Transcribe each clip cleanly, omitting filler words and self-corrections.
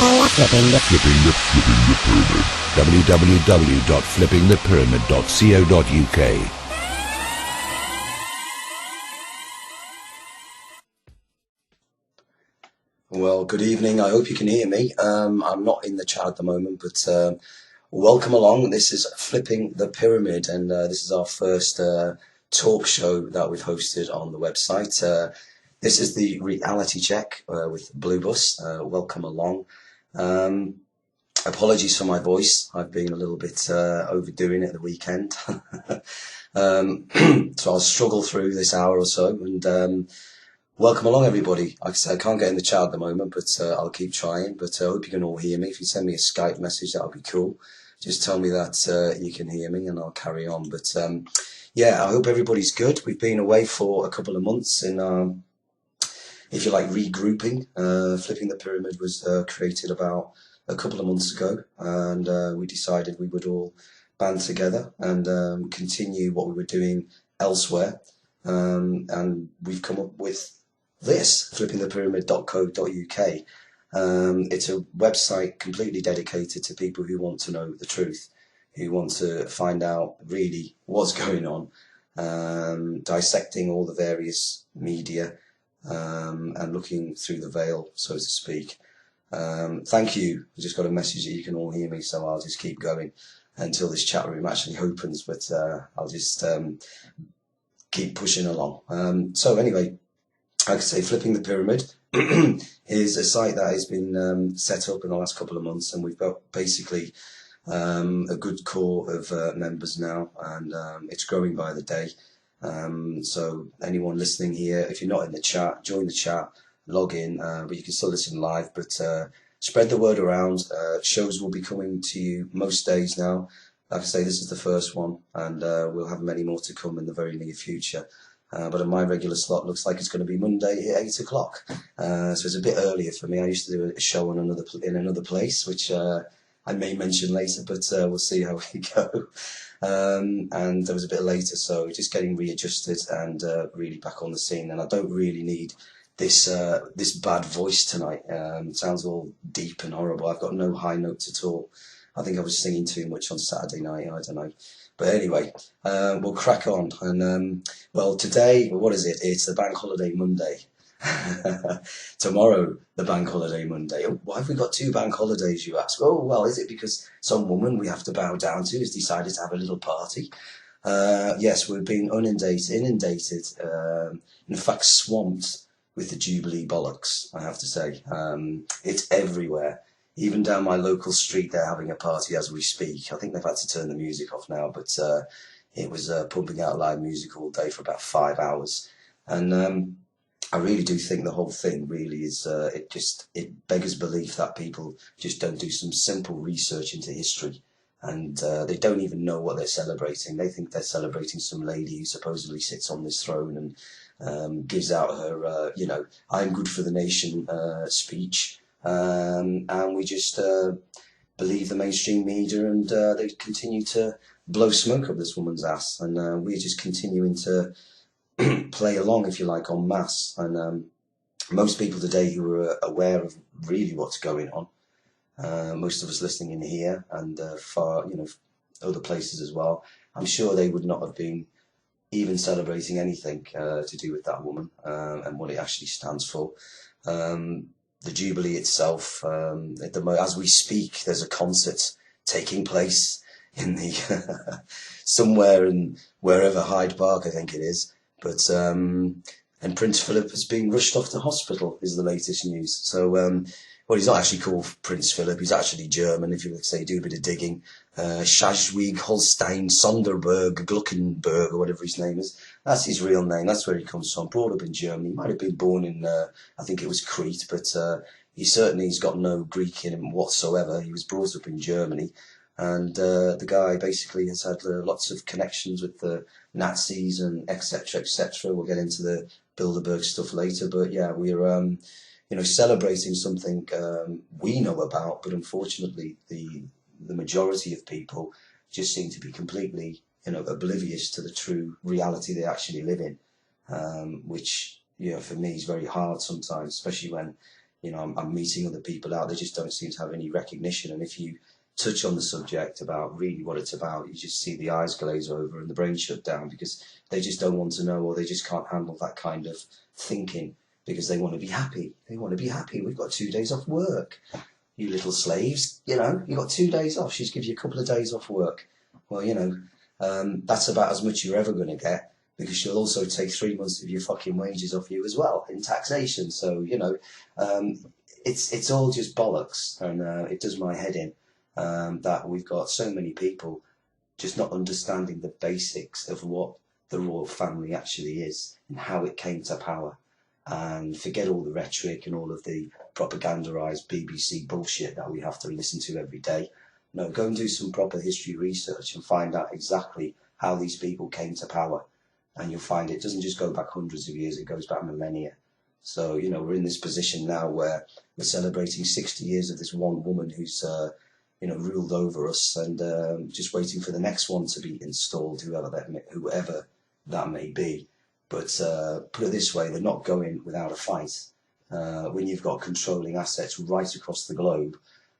www.flippingthepyramid.co.uk. Well, good evening. I hope you can hear me. I'm not in the chat at the moment, but welcome along. This is Flipping the Pyramid, and this is our first talk show that we've hosted on the website. This is the reality check with Bluebus. Welcome along. Apologies for my voice. I've been a little bit overdoing it at the weekend. So I'll struggle through this hour or so, and welcome along, everybody. Like I said, I can't get in the chat at the moment, but I'll keep trying. But I hope you can all hear me. If you send me a Skype message, that would be cool. Just tell me that you can hear me, and I'll carry on. But yeah, I hope everybody's good. We've been away for a couple of months in, if you like, regrouping. Flipping the Pyramid was created about a couple of months ago, and we decided we would all band together and continue what we were doing elsewhere. And we've come up with this, flippingthepyramid.co.uk. It's a website completely dedicated to people who want to know the truth, who want to find out really what's going on, dissecting all the various media, and looking through the veil, so to speak. Thank you. I just got a message that you can all hear me, so I'll just keep going until this chat room actually opens, but I'll just keep pushing along. So anyway, like I say, Flipping the Pyramid is a site that has been set up in the last couple of months, and we've got basically a good core of members now, and it's growing by the day. So anyone listening here, if you're not in the chat, join the chat, log in, but you can still listen live, but spread the word around. Shows will be coming to you most days now. Like I say, this is the first one, and we'll have many more to come in the very near future. But my regular slot looks like it's going to be Monday at 8 o'clock. So it's a bit earlier for me. I used to do a show on in another place, which I may mention later, but we'll see how we go. And it was a bit later, so just getting readjusted and really back on the scene. And I don't really need this bad voice tonight. It sounds all deep and horrible. I've got no high notes at all. I think I was singing too much on Saturday night, I don't know. But anyway, we'll crack on. And, well, today, what is it? It's the Bank Holiday Monday. Tomorrow, the Bank Holiday Monday. Why have we got two bank holidays, you ask? Oh, well, is it because some woman we have to bow down to has decided to have a little party? Yes, we've been inundated, in fact, swamped with the Jubilee bollocks, I have to say. It's everywhere. Even down my local street, they're having a party as we speak. I think they've had to turn the music off now, but it was pumping out live music all day for about 5 hours. And I really do think the whole thing really is, it beggars belief that people just don't do some simple research into history. And they don't even know what they're celebrating. They think they're celebrating some lady who supposedly sits on this throne and gives out her, I'm good for the nation speech. And we just believe the mainstream media, and they continue to blow smoke up this woman's ass, and we're just continuing to play along, if you like, en masse. And most people today who are aware of really what's going on, most of us listening in here and far, other places as well, I'm sure they would not have been even celebrating anything to do with that woman and what it actually stands for. The Jubilee itself, as we speak, there's a concert taking place in the somewhere in wherever, Hyde Park, I think it is. But and Prince Philip has been rushed off to hospital, is the latest news. So, well, he's not actually called Prince Philip. He's actually German, if you would say, do a bit of digging. Schleswig, Holstein, Sonderburg, Gluckenberg, or whatever his name is. That's his real name. That's where he comes from. Brought up in Germany. He might have been born in, I think it was Crete, but he's got no Greek in him whatsoever. He was brought up in Germany. And the guy basically has had lots of connections with the Nazis and etc., etc. We'll get into the Bilderberg stuff later. But yeah, we're celebrating something we know about, but unfortunately the majority of people just seem to be completely oblivious to the true reality they actually live in, which for me is very hard sometimes, especially when I'm meeting other people out. They just don't seem to have any recognition. And if you touch on the subject about really what it's about, you just see the eyes glaze over and the brain shut down, because they just don't want to know, or they just can't handle that kind of thinking, because they want to be happy. They want to be happy. We've got 2 days off work. You little slaves, you've got 2 days off. She's give you a couple of days off work. Well, that's about as much you're ever going to get, because she'll also take 3 months of your fucking wages off you as well in taxation. So, it's all just bollocks, and it does my head in that we've got so many people just not understanding the basics of what the royal family actually is and how it came to power. And forget all the rhetoric and all of the propagandized BBC bullshit that we have to listen to every day. No, go and do some proper history research and find out exactly how these people came to power. And you'll find it doesn't just go back hundreds of years, it goes back millennia. So, we're in this position now where we're celebrating 60 years of this one woman who's, ruled over us, and just waiting for the next one to be installed, whoever that may be. But put it this way, they're not going without a fight. When you've got controlling assets right across the globe,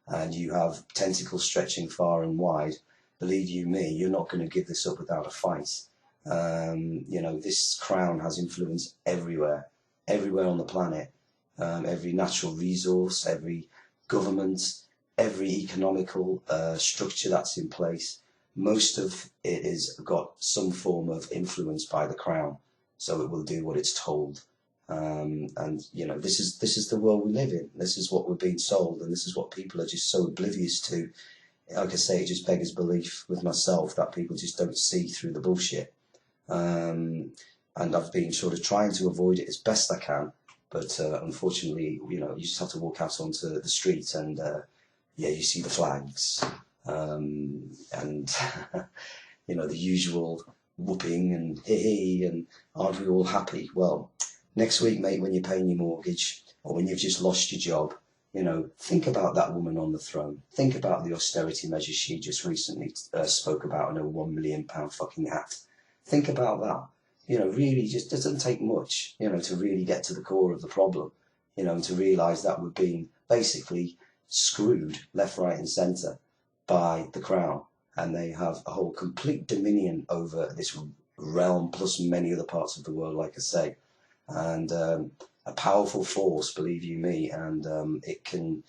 and you have tentacles stretching far and wide, believe you me, you're not going to give this up without a fight. This crown has influence everywhere on the planet. Every natural resource, every government, every economical structure that's in place, most of it is got some form of influence by the crown. So it will do what it's told. This is the world we live in. This is what we're being sold, and this is what people are just so oblivious to. Like I say, it just beggars belief with myself that people just don't see through the bullshit. And I've been sort of trying to avoid it as best I can, but unfortunately, you just have to walk out onto the street, and you see the flags, and the usual whooping and hee and aren't we all happy? Well, next week, mate, when you're paying your mortgage, or when you've just lost your job, think about that woman on the throne. Think about the austerity measures she just recently spoke about in a £1 million fucking hat. Think about that. Really, just it doesn't take much, to really get to the core of the problem, and to realise that we're being basically screwed left, right and centre by the crown. And they have a whole complete dominion over this realm, plus many other parts of the world, like I say. And a powerful force, believe you me. And it can,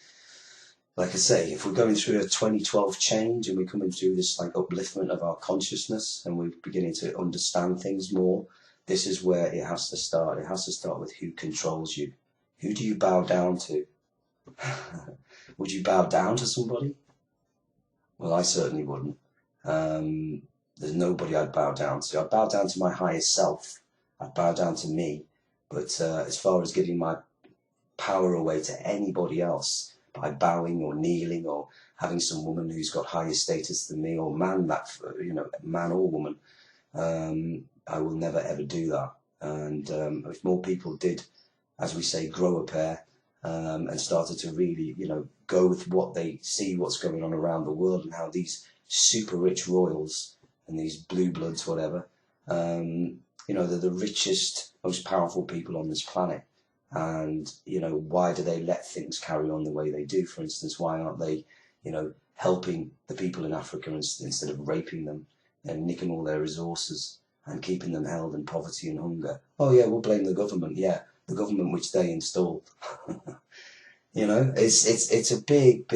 like I say, if we're going through a 2012 change and we're coming through this upliftment of our consciousness, and we're beginning to understand things more, this is where it has to start. It has to start with who controls you. Who do you bow down to? Would you bow down to somebody? Well, I certainly wouldn't. There's nobody I'd bow down to. I'd bow down to my higher self. I'd bow down to me. But as far as giving my power away to anybody else by bowing or kneeling or having some woman who's got higher status than me, or man or woman, I will never ever do that. And if more people did, as we say, grow a pair, and started to really, go with what they see, what's going on around the world, and how these super rich royals and these blue bloods, whatever, they're the richest, most powerful people on this planet. And, why do they let things carry on the way they do? For instance, why aren't they, helping the people in Africa instead of raping them and nicking all their resources and keeping them held in poverty and hunger? Oh yeah, we'll blame the government. Yeah, the government which they installed. It's a big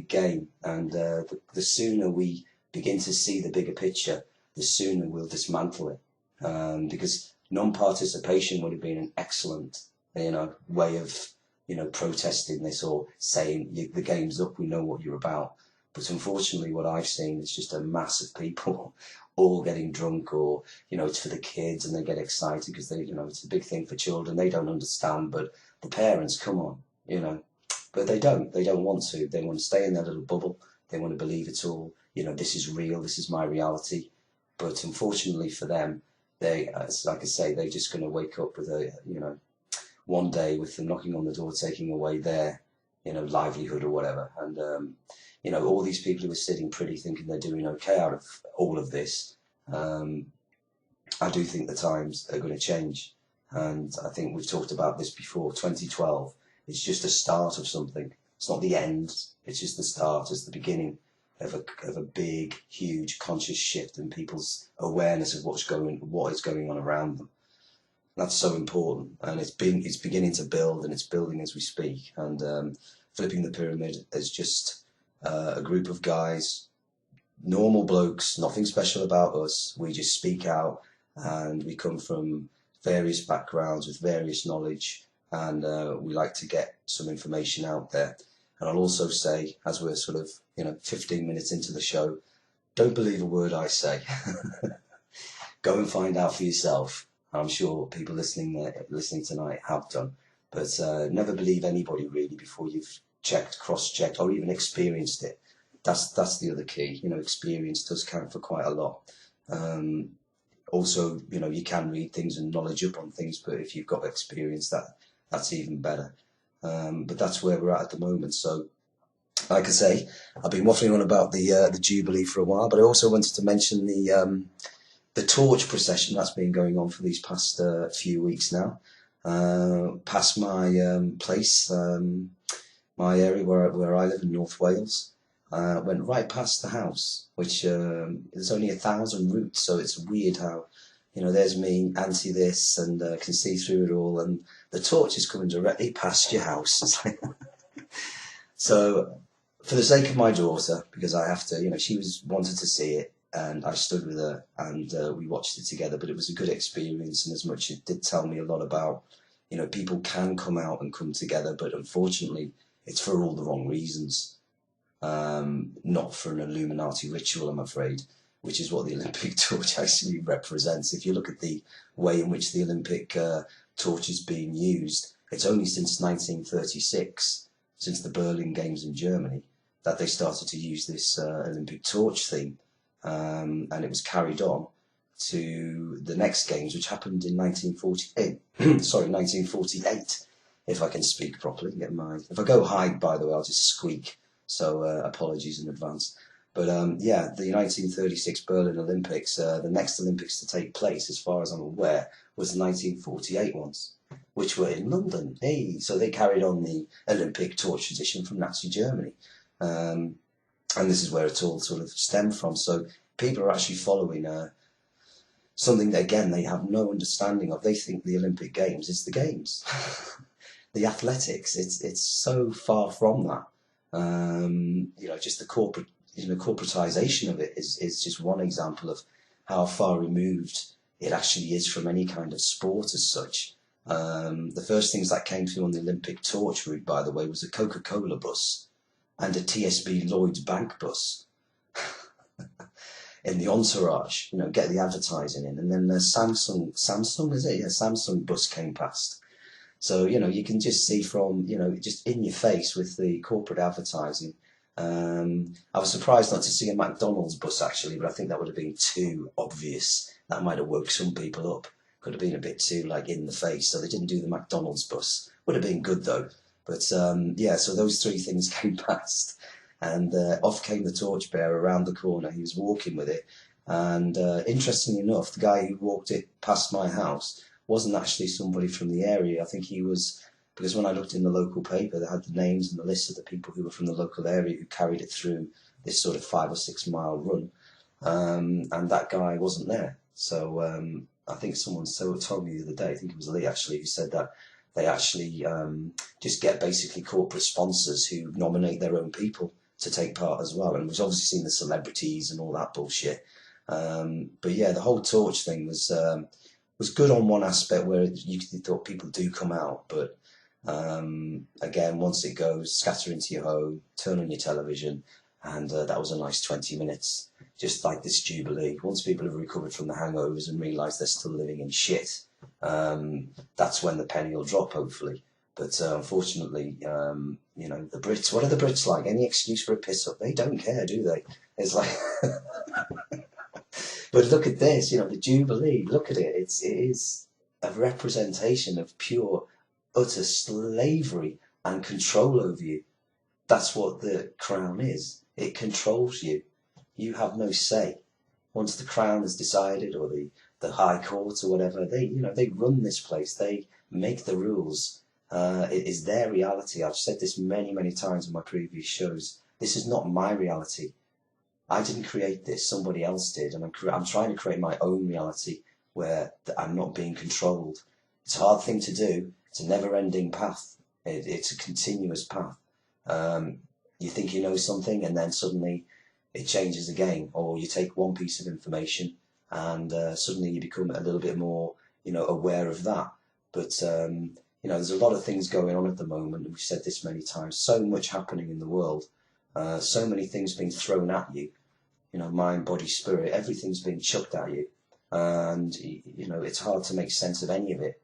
game, and the sooner we begin to see the bigger picture, the sooner we'll dismantle it. Because non-participation would have been an excellent, way of, protesting this, or saying the game's up, we know what you're about. But unfortunately, what I've seen is just a mass of people all getting drunk, or, it's for the kids and they get excited because they, it's a big thing for children. They don't understand, but the parents, come on, but they don't want to. They want to stay in their little bubble. They want to believe it's all, this is real, this is my reality. But unfortunately for them, like I say, they're just going to wake up with one day with them knocking on the door, taking away their, livelihood or whatever. And, all these people who are sitting pretty thinking they're doing okay out of all of this, I do think the times are going to change. And I think we've talked about this before. 2012 It's just the start of something. It's not the end. It's just the start. It's the beginning of a big, huge conscious shift in people's awareness of what is going on around them. That's so important, and it's beginning to build, and it's building as we speak. And Flipping the Pyramid is just a group of guys, normal blokes, nothing special about us. We just speak out, and we come from various backgrounds with various knowledge, and we like to get some information out there. And I'll also say, as we're sort of 15 minutes into the show, don't believe a word I say. Go and find out for yourself. I'm sure people listening tonight have done, but never believe anybody really before you've cross-checked, or even experienced it. That's the other key. Experience does count for quite a lot. Also, you can read things and knowledge up on things, but if you've got experience, that's even better. But that's where we're at the moment. So, like I say, I've been waffling on about the Jubilee for a while, but I also wanted to mention the torch procession that's been going on for these past few weeks now. Past my place, my area where I live in North Wales. Went right past the house, which there's only 1,000 routes, so it's weird how, there's me, anti this, and can see through it all, and the torch is coming directly past your house. So, for the sake of my daughter, because I have to, she wanted to see it, and I stood with her, and we watched it together, but it was a good experience, and as much it did tell me a lot about, people can come out and come together, but unfortunately, it's for all the wrong reasons. Not for an Illuminati ritual, I'm afraid, which is what the Olympic torch actually represents. If you look at the way in which the Olympic torch is being used, it's only since 1936, since the Berlin Games in Germany, that they started to use this Olympic torch theme, and it was carried on to the next games, which happened in 1948. Sorry, 1948, if I can speak properly. If I go high, by the way, I'll just squeak. So apologies in advance. But yeah, the 1936 Berlin Olympics, the next Olympics to take place, as far as I'm aware, was the 1948 ones, which were in London. Hey, so they carried on the Olympic torch tradition from Nazi Germany. And this is where it all sort of stemmed from. So people are actually following something that, again, they have no understanding of. They think the Olympic Games is the Games. The athletics, it's so far from that. Just the corporatization of it is just one example of how far removed it actually is from any kind of sport as such. The first things that came through on the Olympic torch route, by the way, was a Coca-Cola bus and a TSB Lloyd's Bank bus. In the entourage, get the advertising in, and then the Samsung is it? Yeah, Samsung bus came past. So, you can just see from, just in your face with the corporate advertising. I was surprised not to see a McDonald's bus, actually, but I think that would have been too obvious. That might have woke some people up. Could have been a bit too, in the face. So they didn't do the McDonald's bus. Would have been good, though. But, yeah, so those three things came past. And off came the torchbearer around the corner. He was walking with it. And interestingly enough, the guy who walked it past my house wasn't actually somebody from the area. I think he was, because when I looked in the local paper, they had the names and the list of the people who were from the local area who carried it through this sort of 5 or 6 mile run. And that guy wasn't there. So I think someone told me the other day, I think it was Lee actually, who said that they actually just get basically corporate sponsors who nominate their own people to take part as well. And we've obviously seen the celebrities and all that bullshit. But yeah, the whole torch thing was good on one aspect where you thought people do come out, but again, once it goes, scatter into your home, turn on your television, and that was a nice 20 minutes, just like this Jubilee. Once people have recovered from the hangovers and realise they're still living in shit, that's when the penny will drop, hopefully. But unfortunately, the Brits, what are the Brits like? Any excuse for a piss-up? They don't care, do they? It's like... But look at this, the Jubilee, look at it. It is a representation of pure, utter slavery and control over you. That's what the crown is. It controls you. You have no say. Once the crown has decided, or the High Court or whatever, they run this place. They make the rules. It is their reality. I've said this many, many times in my previous shows. This is not my reality. I didn't create this, somebody else did, and I'm trying to create my own reality where I'm not being controlled. It's a hard thing to do. It's a never-ending path. It's a continuous path. You think you know something, and then suddenly it changes again, or you take one piece of information, and suddenly you become a little bit more, aware of that. But there's a lot of things going on at the moment, and we've said this many times. So much happening in the world. So many things being thrown at you, mind, body, spirit, everything's being chucked at you. And, it's hard to make sense of any of it,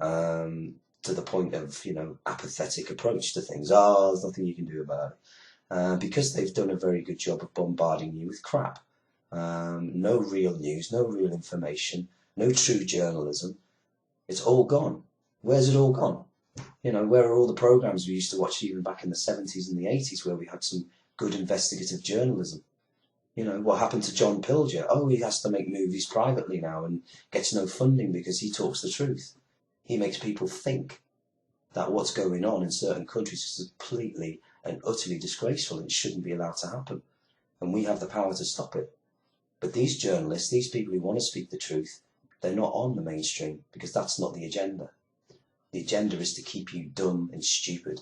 to the point of, apathetic approach to things. Oh, there's nothing you can do about it. Because they've done a very good job of bombarding you with crap. No real news, no real information, no true journalism. It's all gone. Where's it all gone? Where are all the programs we used to watch even back in the 70s and the 80s where we had some good investigative journalism? What happened to John Pilger? Oh, he has to make movies privately now and gets no funding because he talks the truth. He makes people think that what's going on in certain countries is completely and utterly disgraceful and it shouldn't be allowed to happen. And we have the power to stop it. But these journalists, these people who want to speak the truth, they're not on the mainstream because that's not the agenda. The agenda is to keep you dumb and stupid.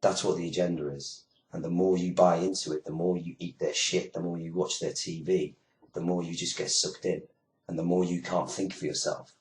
That's what the agenda is. And the more you buy into it, the more you eat their shit, the more you watch their TV, the more you just get sucked in, and the more you can't think for yourself.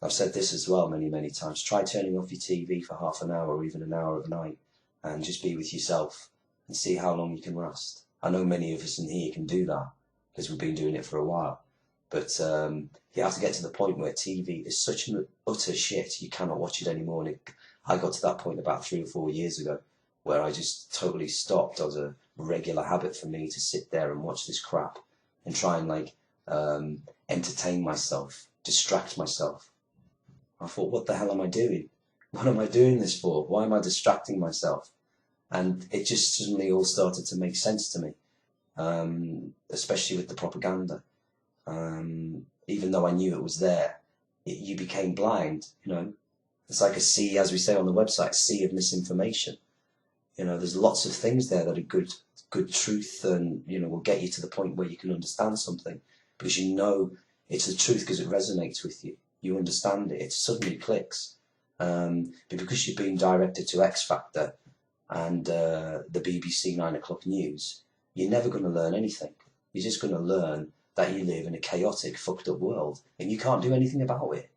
I've said this as well many, many times. Try turning off your TV for half an hour or even an hour of night and just be with yourself and see how long you can last. I know many of us in here can do that because we've been doing it for a while. But you have to get to the point where TV is such an utter shit, you cannot watch it anymore. And I got to that point about 3 or 4 years ago where I just totally stopped. It was a regular habit for me to sit there and watch this crap and try and entertain myself, distract myself. I thought, what the hell am I doing? What am I doing this for? Why am I distracting myself? And it just suddenly all started to make sense to me, especially with the propaganda. Even though I knew it was there, you became blind, It's like a sea, as we say on the website, sea of misinformation. There's lots of things there that are good truth and, will get you to the point where you can understand something because it's the truth because it resonates with you. You understand it. It suddenly clicks. But because you've been directed to X Factor and the BBC 9 o'clock news, you're never going to learn anything. You're just going to learn that you live in a chaotic, fucked up world and you can't do anything about it.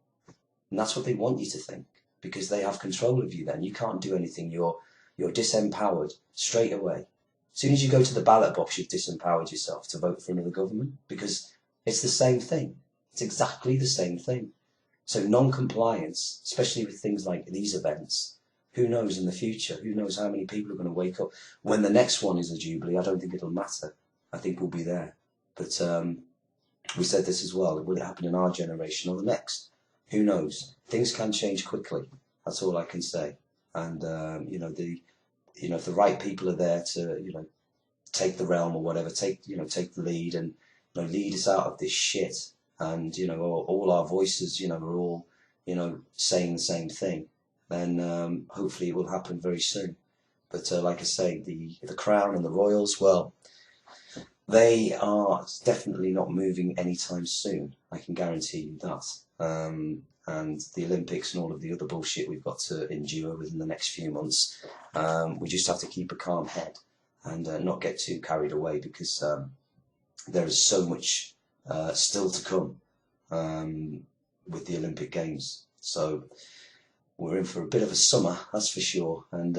And that's what they want you to think because they have control of you then. You can't do anything. You're disempowered straight away. As soon as you go to the ballot box, you've disempowered yourself to vote for another government because it's the same thing. It's exactly the same thing. So non-compliance, especially with things like these events, who knows in the future? Who knows how many people are going to wake up? When the next one is a Jubilee, I don't think it'll matter. I think we'll be there. But we said this as well. Will it happen in our generation or the next? Who knows? Things can change quickly. That's all I can say. And if the right people are there to take the realm or whatever, take the lead and lead us out of this shit. And all our voices are all saying the same thing. Then hopefully it will happen very soon. But like I say, the Crown and the Royals, well, they are definitely not moving anytime soon. I can guarantee you that. And the Olympics and all of the other bullshit we've got to endure within the next few months, we just have to keep a calm head and not get too carried away because there is so much still to come with the Olympic Games. So we're in for a bit of a summer, that's for sure. And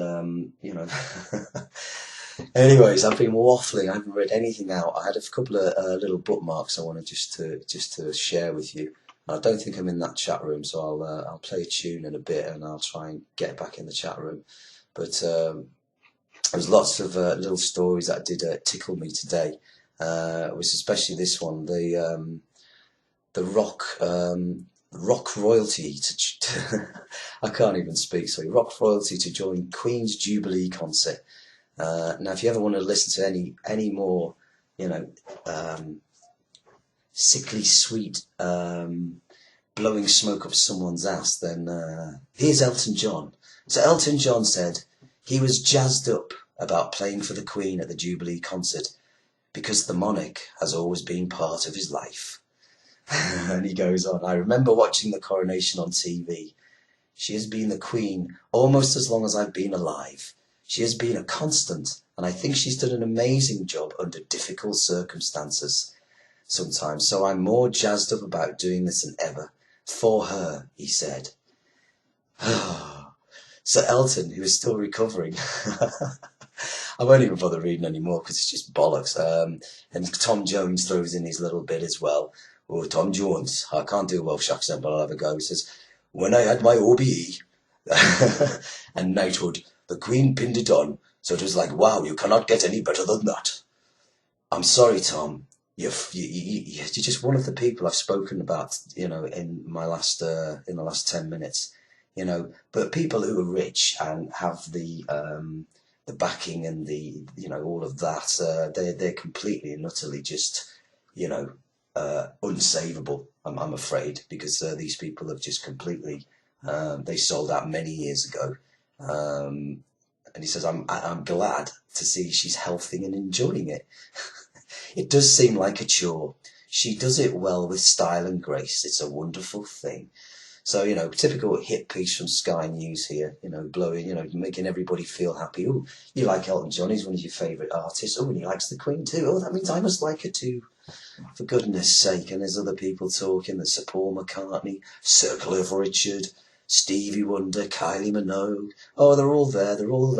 anyways, I've been waffling. I haven't read anything out. I had a couple of little bookmarks I wanted just to share with you. I don't think I'm in that chat room, so I'll play a tune in a bit and I'll try and get back in the chat room. But there's lots of little stories that did tickle me today. Was especially this one, the rock royalty to I can't even speak. Sorry, rock royalty to join Queen's Jubilee concert. Now, if you ever want to listen to any more, sickly sweet blowing smoke up someone's ass, then here's Elton John. So Elton John said he was jazzed up about playing for the Queen at the Jubilee concert because the monarch has always been part of his life. And he goes on, I remember watching the coronation on TV. She has been the Queen almost as long as I've been alive. She has been a constant, and I think she's done an amazing job under difficult circumstances sometimes. So I'm more jazzed up about doing this than ever. For her, he said. So Elton, who is still recovering, I won't even bother reading anymore because it's just bollocks. And Tom Jones throws in his little bit as well. Oh, Tom Jones, I can't do a Welsh accent, but I'll have a go. He says, when I had my OBE and knighthood, the Queen pinned it on, so it was like, wow, you cannot get any better than that. I'm sorry, Tom. You're just one of the people I've spoken about, in my last in the last 10 minutes, But people who are rich and have the backing and the all of that, they're completely and utterly just unsavable. I'm afraid, because these people have just completely they sold out many years ago. And he says, I'm glad to see she's healthy and enjoying it. It does seem like a chore. She does it well with style and grace. It's a wonderful thing. So, typical hit piece from Sky News here, blowing, making everybody feel happy. Oh, you like Elton John, he's one of your favourite artists. Oh, and he likes the Queen too. Oh, that means I must like her too. For goodness sake. And there's other people talking. There's Sir Paul McCartney, Sir Cliff Richard, Stevie Wonder, Kylie Minogue. Oh, they're all there. They're all,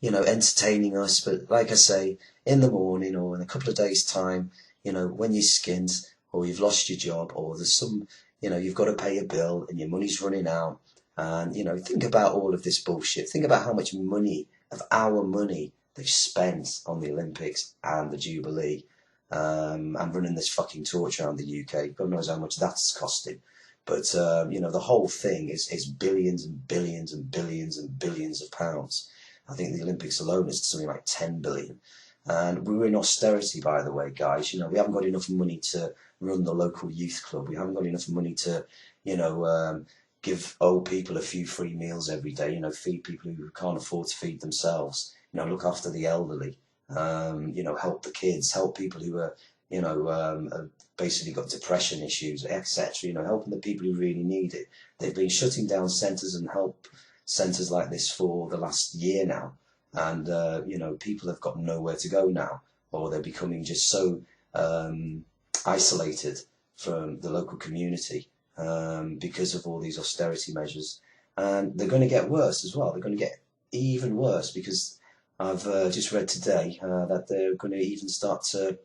entertaining us. But like I say, in the morning or in a couple of days' time, when you're skinned or you've lost your job or there's some, you've got to pay a bill and your money's running out. And, think about all of this bullshit. Think about how much money, of our money, they've spent on the Olympics and the Jubilee. And running this fucking torch around the UK. God knows how much that's costing. But, the whole thing is billions and billions and billions and billions of pounds. I think the Olympics alone is something like 10 billion. And we were in austerity, by the way, guys. We haven't got enough money to run the local youth club. We haven't got enough money to, give old people a few free meals every day, feed people who can't afford to feed themselves, look after the elderly, help the kids, help people who are, basically got depression issues, etc., helping the people who really need it. They've been shutting down centres and help centres like this for the last year now. And, people have got nowhere to go now, or they're becoming just so isolated from the local community because of all these austerity measures. And they're going to get worse as well. They're going to get even worse because I've just read today that they're going to even start to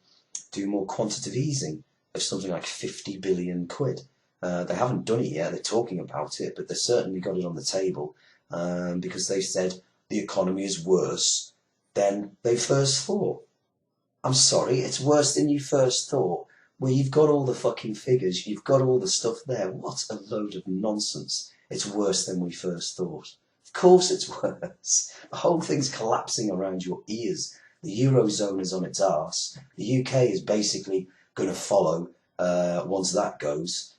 do more quantitative easing of something like 50 billion quid. They haven't done it yet. They're talking about it, but they've certainly got it on the table because they said the economy is worse than they first thought. I'm sorry, it's worse than you first thought. Well, you've got all the fucking figures, you've got all the stuff there. What a load of nonsense. It's worse than we first thought. Of course it's worse. The whole thing's collapsing around your ears. The Eurozone is on its arse. The UK is basically going to follow once that goes.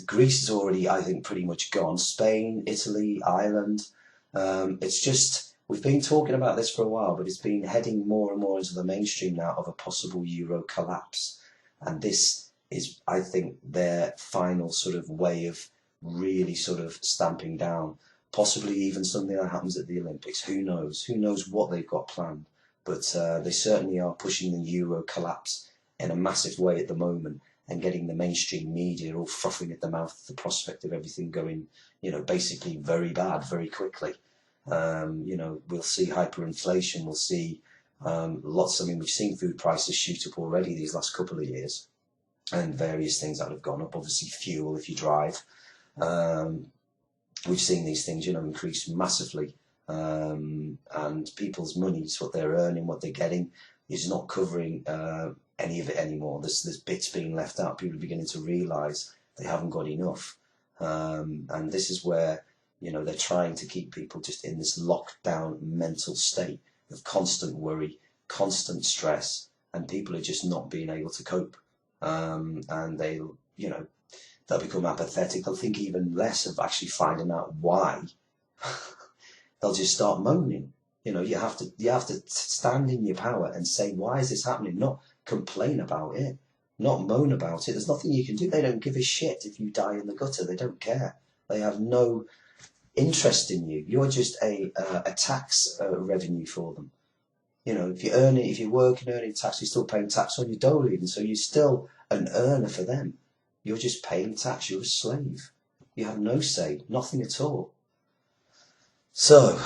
Greece is already, I think, pretty much gone. Spain, Italy, Ireland. It's just, we've been talking about this for a while, but it's been heading more and more into the mainstream now of a possible Euro collapse. And this is, I think, their final sort of way of really sort of stamping down. Possibly even something that happens at the Olympics. Who knows? Who knows what they've got planned? But they certainly are pushing the Euro collapse in a massive way at the moment and getting the mainstream media all frothing at the mouth at the prospect of everything going, basically very bad very quickly. We'll see hyperinflation. We'll see lots. We've seen food prices shoot up already these last couple of years, and various things that have gone up. Obviously, fuel if you drive. We've seen these things, increase massively, and people's money, what they're earning, what they're getting, is not covering any of it anymore. There's bits being left out. People are beginning to realise they haven't got enough, and this is where they're trying to keep people just in this lockdown mental state of constant worry, constant stress, and people are just not being able to cope, and they, They'll become apathetic. They'll think even less of actually finding out why. They'll just start moaning. You know, you have to stand in your power and say, why is this happening? Not complain about it, not moan about it. There's nothing you can do. They don't give a shit if you die in the gutter. They don't care. They have no interest in you. You're just a tax revenue for them. You know, if you work and earning tax, you're still paying tax on your dole, and so you're still an earner for them. You're just paying tax. You're a slave. You have no say, nothing at all. So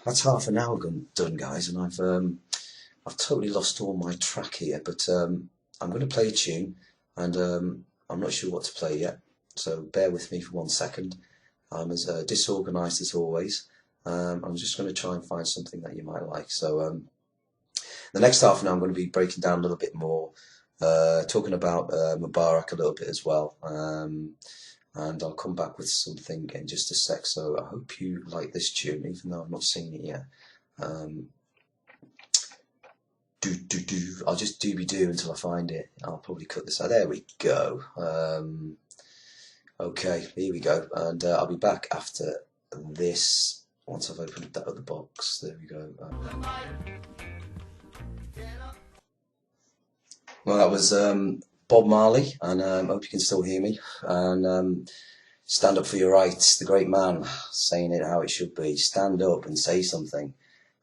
that's half an hour done, guys, and I've totally lost all my track here. But I'm going to play a tune, and I'm not sure what to play yet. So bear with me for 1 second. I'm as disorganised as always. I'm just going to try and find something that you might like. So the next half an hour I'm going to be breaking down a little bit more, talking about Mubarak a little bit as well, and I'll come back with something in just a sec. So I hope you like this tune, even though I've not seen it yet. I'll just do until I find it. I'll probably cut this out. There we go. Okay, here we go, and I'll be back after this once I've opened that other box. There we go. Well, that was Bob Marley, and I hope you can still hear me. And stand up for your rights, the great man, saying it how it should be. Stand up and say something.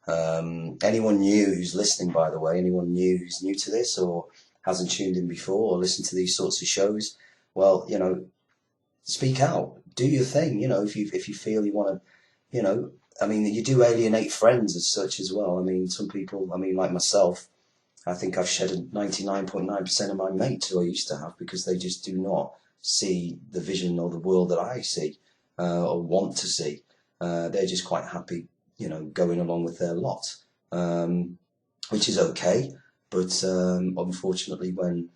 Anyone new who's listening, by the way, anyone new who's new to this or hasn't tuned in before or listened to these sorts of shows, well, you know, speak out, do your thing. You know, if you feel you want to, you know, I mean, you do alienate friends as such as well. I mean, some people, I mean, like myself, I think I've shedded 99.9% of my mates who I used to have because they just do not see the vision or the world that I see or want to see. They're just quite happy, you know, going along with their lot, which is okay. But unfortunately, when,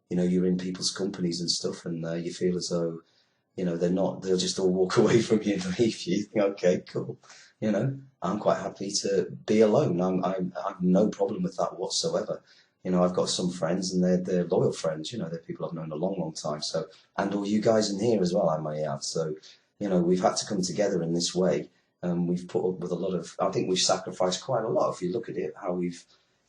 you know, you're in people's companies and stuff and you feel as though, you know, they'll just all walk away from you and leave you. You think, okay, cool. You know, I'm quite happy to be alone. I have no problem with that whatsoever. You know, I've got some friends and they're loyal friends. You know, they're people I've known a long, long time. So, and all you guys in here as well, I may add. So, you know, we've had to come together in this way. We've put up with a lot of, I think we've sacrificed quite a lot. If you look at it, how we've,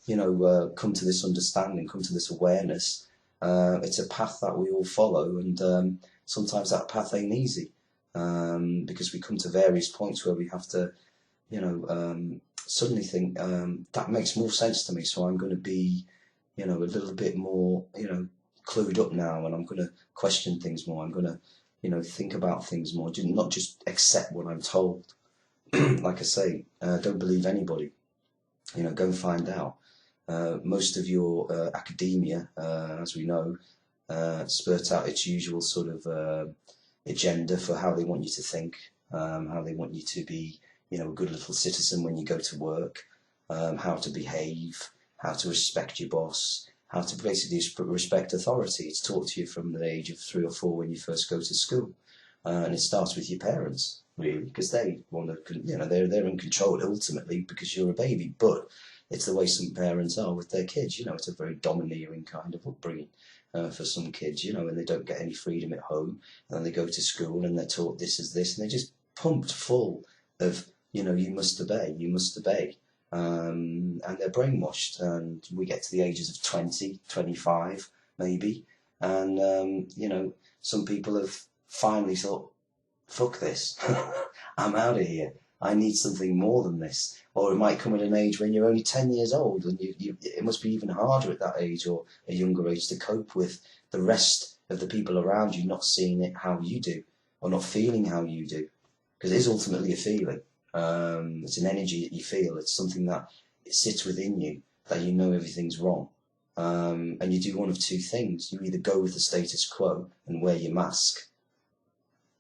you know, come to this understanding, come to this awareness. It's a path that we all follow, and sometimes that path ain't easy. Because we come to various points where we have to, you know, suddenly think that makes more sense to me. So I'm going to be, you know, a little bit more, you know, clued up now, and I'm going to question things more. I'm going to, you know, think about things more, not just accept what I'm told. Like I say, don't believe anybody. You know, go and find out. Most of your academia, as we know, spurt out its usual sort of agenda for how they want you to think, how they want you to be, you know, a good little citizen when you go to work, how to behave, how to respect your boss, how to basically respect authority. It's taught to you from the age of 3 or 4 when you first go to school, and it starts with your parents, really, because they want to, you know, they're in control ultimately because you're a baby. But it's the way some parents are with their kids. You know, it's a very domineering kind of upbringing. For some kids, you know, and they don't get any freedom at home, and then they go to school and they're taught this is this, and they're just pumped full of, you know, you must obey, and they're brainwashed. And we get to the ages of 20, 25 maybe, and you know, some people have finally thought, fuck this, I'm out of here. I need something more than this. Or it might come at an age when you're only 10 years old, and it must be even harder at that age or a younger age to cope with the rest of the people around you not seeing it how you do, or not feeling how you do. Because it is ultimately a feeling. It's an energy that you feel. It's something that it sits within you, that you know everything's wrong. And you do one of two things. You either go with the status quo and wear your mask,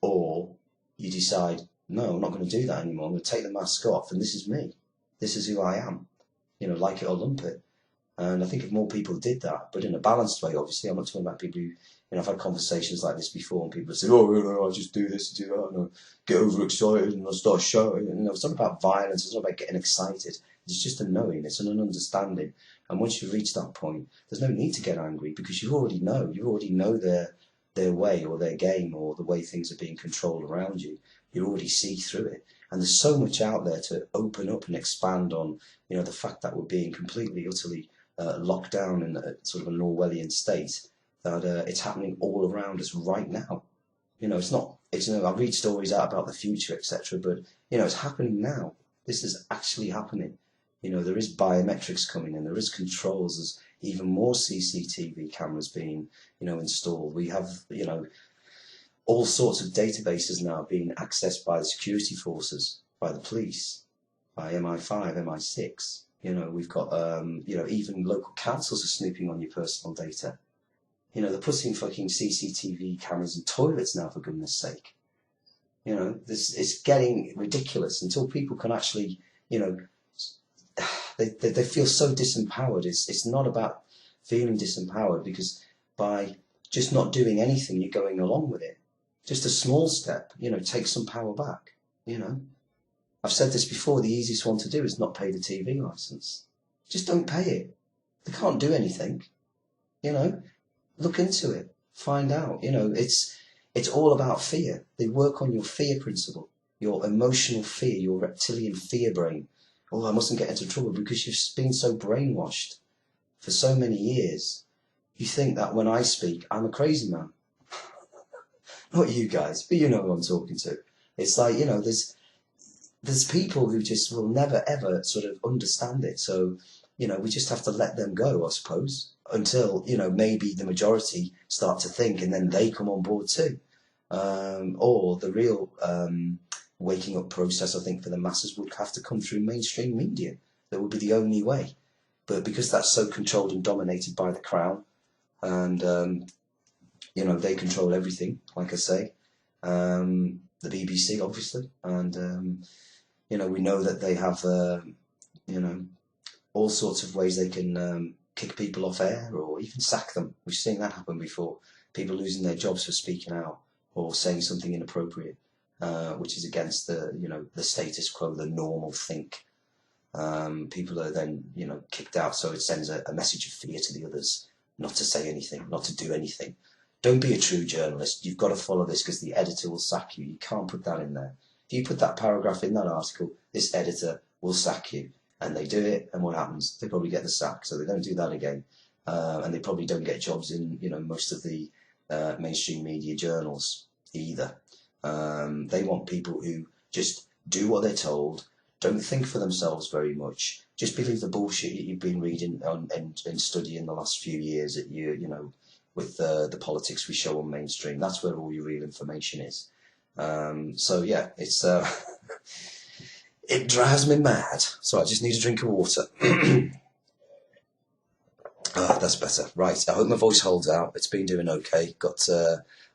or you decide, no, I'm not going to do that anymore. I'm going to take the mask off, and this is me. This is who I am. You know, like it or lump it. And I think if more people did that, but in a balanced way, obviously, I'm not talking about people who, you know, I've had conversations like this before, and people say, oh, you know, I'll just do this and do that, and I'll get overexcited, and I'll start shouting. And, you know, it's not about violence, it's not about getting excited. It's just a knowing, it's an understanding. And once you reach that point, there's no need to get angry, because you already know their way or their game or the way things are being controlled around you, you already see through it. And there's so much out there to open up and expand on, you know, the fact that we're being completely, utterly locked down in a sort of an Orwellian state, that it's happening all around us right now. You know, it's not, it's, you know, I read stories out about the future, etc., but, you know, it's happening now. This is actually happening. You know, there is biometrics coming in, there is controls, there's even more CCTV cameras being, you know, installed. We have, you know, all sorts of databases now being accessed by the security forces, by the police, by MI5, MI6. You know, we've got, you know, even local councils are snooping on your personal data. You know, they're putting fucking CCTV cameras in toilets now, for goodness sake. You know, this, it's getting ridiculous until people can actually, you know, they feel so disempowered. It's not about feeling disempowered, because by just not doing anything, you're going along with it. Just a small step, you know, take some power back, you know. I've said this before, the easiest one to do is not pay the TV licence. Just don't pay it. They can't do anything, you know. Look into it, find out, you know, it's all about fear. They work on your fear principle, your emotional fear, your reptilian fear brain. Oh, I mustn't get into trouble, because you've been so brainwashed for so many years. You think that when I speak, I'm a crazy man. Not you guys, but you know who I'm talking to. It's like, you know, there's people who just will never ever sort of understand it. So, you know, we just have to let them go, I suppose, until, you know, maybe the majority start to think, and then they come on board too. Or the real waking up process, I think, for the masses would have to come through mainstream media. That would be the only way. But because that's so controlled and dominated by the Crown, and you know, they control everything, like I say. The BBC, obviously, and you know, we know that they have, you know, all sorts of ways they can kick people off air or even sack them. We've seen that happen before. People losing their jobs for speaking out or saying something inappropriate, which is against the, you know, the status quo, the normal think. People are then, you know, kicked out, so it sends a message of fear to the others, not to say anything, not to do anything. Don't be a true journalist. You've got to follow this, because the editor will sack you. You can't put that in there. If you put that paragraph in that article, this editor will sack you. And they do it, and what happens? They probably get the sack, so they don't do that again. And they probably don't get jobs in, you know, most of the mainstream media journals either. They want people who just do what they're told, don't think for themselves very much, just believe the bullshit that you've been reading and studying the last few years that you know, with the politics we show on mainstream. That's where all your real information is. So yeah, it's it drives me mad. So I just need a drink of water. That's better. Right, I hope my voice holds out. It's been doing okay.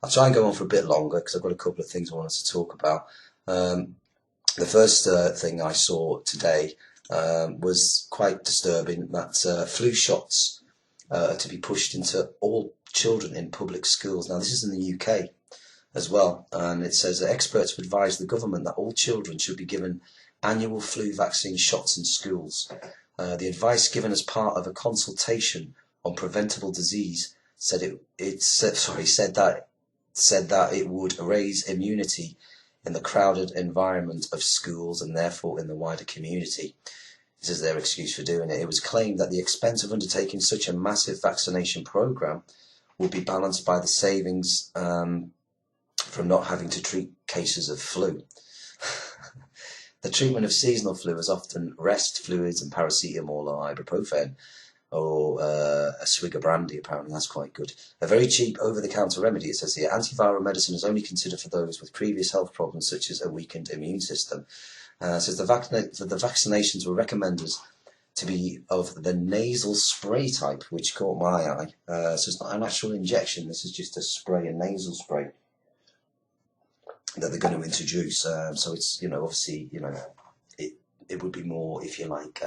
I'll try and go on for a bit longer, because I've got a couple of things I wanted to talk about. The first thing I saw today was quite disturbing, that flu shots are to be pushed into all children in public schools. Now, this is in the UK as well, and it says that experts have advised the government that all children should be given annual flu vaccine shots in schools. The advice given as part of a consultation on preventable disease said that it would raise immunity in the crowded environment of schools and therefore in the wider community. This is their excuse for doing it. It was claimed that the expense of undertaking such a massive vaccination program would be balanced by the savings from not having to treat cases of flu. The treatment of seasonal flu is often rest fluids and paracetamol or ibuprofen, or a swig of brandy. Apparently that's quite good. A very cheap over-the-counter remedy, it says here. Antiviral medicine is only considered for those with previous health problems, such as a weakened immune system. It says the vaccinations were recommended to be of the nasal spray type, which caught my eye. So it's not an actual injection, this is just a spray, a nasal spray that they're going to introduce. So it's, you know, obviously, you know, it would be more, if you like,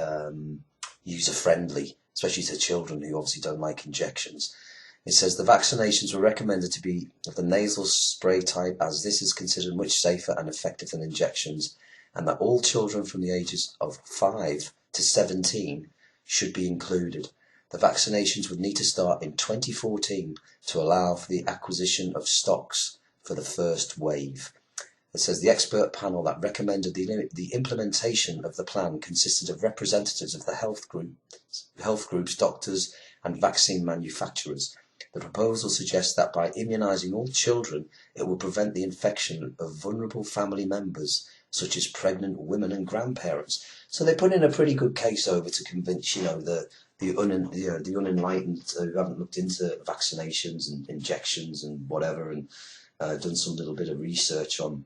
user-friendly, especially to children who obviously don't like injections. It says the vaccinations were recommended to be of the nasal spray type, as this is considered much safer and effective than injections, and that all children from the ages of 5 to 17 should be included. The vaccinations would need to start in 2014 to allow for the acquisition of stocks for the first wave. It says the expert panel that recommended the implementation of the plan consisted of representatives of the health groups, doctors and vaccine manufacturers. The proposal suggests that by immunising all children, it will prevent the infection of vulnerable family members, such as pregnant women and grandparents. So they put in a pretty good case over to convince, the unenlightened who haven't looked into vaccinations and injections and whatever, and done some little bit of research on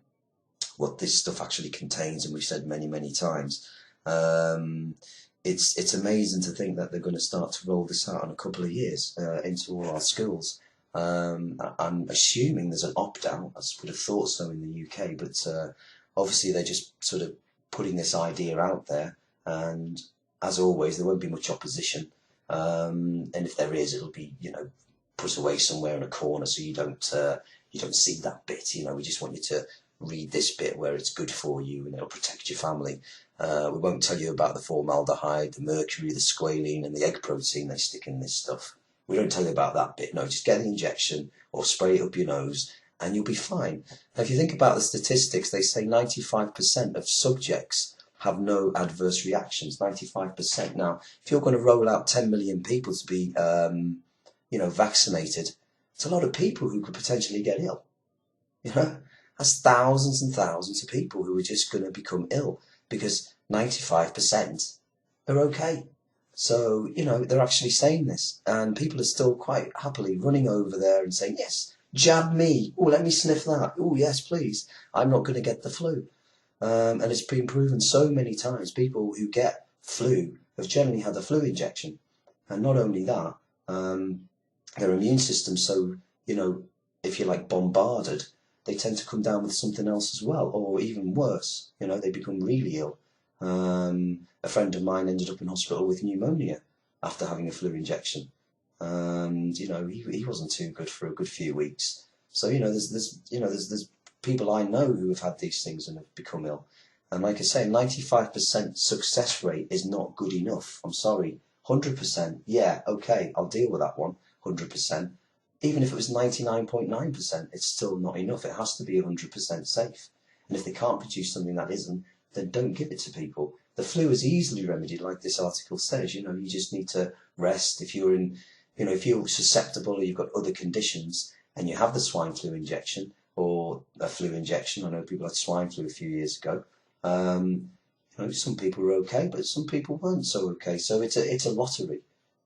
what this stuff actually contains. And we've said many, many times, it's amazing to think that they're going to start to roll this out in a couple of years into all our schools. I'm assuming there's an opt-out. I would have thought so in the UK, but obviously they're just sort of putting this idea out there, and as always there won't be much opposition, and if there is, it'll be put away somewhere in a corner so you don't see that bit. We just want you to read this bit where it's good for you and it'll protect your family. We won't tell you about the formaldehyde, the mercury, the squalene and the egg protein they stick in this stuff. We don't tell you about that bit. No, just get the injection or spray it up your nose and you'll be fine. Now, if you think about the statistics, they say 95% of subjects have no adverse reactions. 95%. Now, if you're going to roll out 10 million people to be, vaccinated, it's a lot of people who could potentially get ill. That's thousands and thousands of people who are just going to become ill because 95% are okay. So, they're actually saying this, and people are still quite happily running over there and saying, yes, jab me. Oh, let me sniff that. Oh, yes, please. I'm not going to get the flu. And it's been proven so many times. People who get flu have generally had a flu injection. And not only that, their immune system's so, if you're bombarded, they tend to come down with something else as well, or even worse, they become really ill. A friend of mine ended up in hospital with pneumonia after having a flu injection. And, he wasn't too good for a good few weeks. So, there's people I know who have had these things and have become ill. And like I say, 95% success rate is not good enough. I'm sorry. 100%, yeah, okay, I'll deal with that one. 100%. Even if it was 99.9%, it's still not enough. It has to be 100% safe. And if they can't produce something that isn't, then don't give it to people. The flu is easily remedied, like this article says. You just need to rest. If you're if you're susceptible or you've got other conditions and you have the swine flu injection or a flu injection, I know people had swine flu a few years ago. Some people were okay, but some people weren't so okay. So it's a lottery.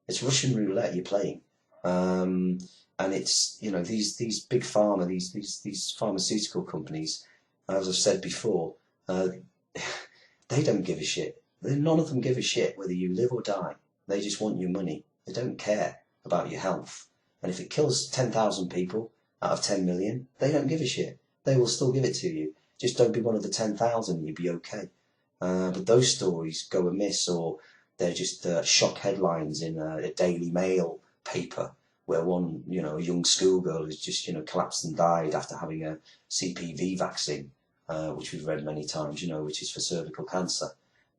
It's Russian roulette you're playing. And it's, these big pharma, these pharmaceutical companies, as I've said before, they don't give a shit. None of them give a shit whether you live or die. They just want your money. They don't care about your health. And if it kills 10,000 people out of 10 million, they don't give a shit. They will still give it to you. Just don't be one of the 10,000 and you'll be okay. But those stories go amiss, or they're just shock headlines in a Daily Mail paper, where one, a young schoolgirl has just, collapsed and died after having a CPV vaccine, which we've read many times, which is for cervical cancer,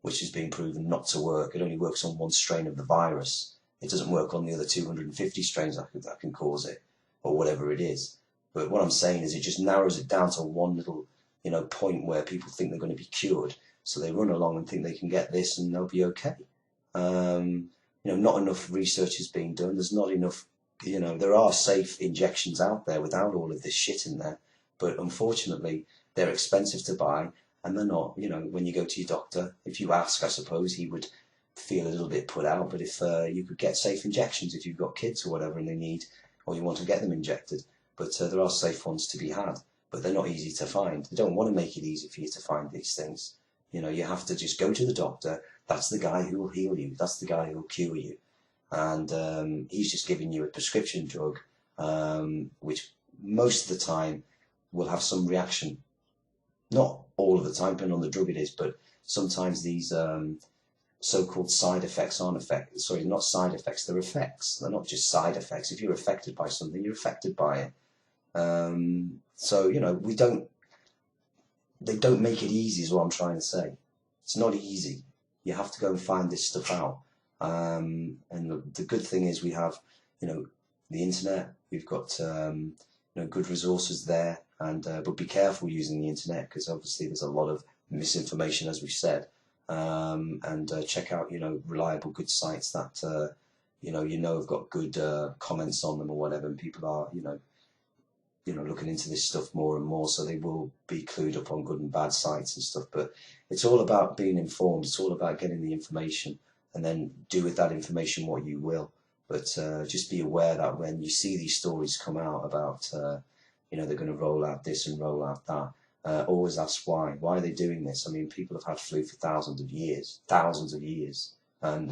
which has been proven not to work. It only works on one strain of the virus. It doesn't work on the other 250 strains that can cause it, or whatever it is. But what I'm saying is it just narrows it down to one little, point where people think they're going to be cured. So they run along and think they can get this and they'll be okay. Not enough research is being done. There's not enough. There are safe injections out there without all of this shit in there, but unfortunately they're expensive to buy, and they're not, when you go to your doctor, if you ask, I suppose he would feel a little bit put out, but if you could get safe injections, if you've got kids or whatever and they need, or you want to get them injected, but there are safe ones to be had, but they're not easy to find. They don't want to make it easy for you to find these things. You have to just go to the doctor. That's the guy who will heal you. That's the guy who will cure you. And he's just giving you a prescription drug, which most of the time will have some reaction. Not all of the time, depending on the drug it is, but sometimes these so-called side effects aren't effects. Sorry, not side effects, they're effects. They're not just side effects. If you're affected by something, you're affected by it. So, they don't make it easy is what I'm trying to say. It's not easy. You have to go and find this stuff out. And the good thing is we have, the internet. We've got good resources there, and but be careful using the internet, because obviously there's a lot of misinformation, as we've said. And check out reliable, good sites that have got good comments on them or whatever, and people are looking into this stuff more and more, so they will be clued up on good and bad sites and stuff. But it's all about being informed. It's all about getting the information, and then do with that information what you will. But just be aware that when you see these stories come out about they're going to roll out this and roll out that, always ask why. Why are they doing this? I mean, people have had flu for thousands of years, and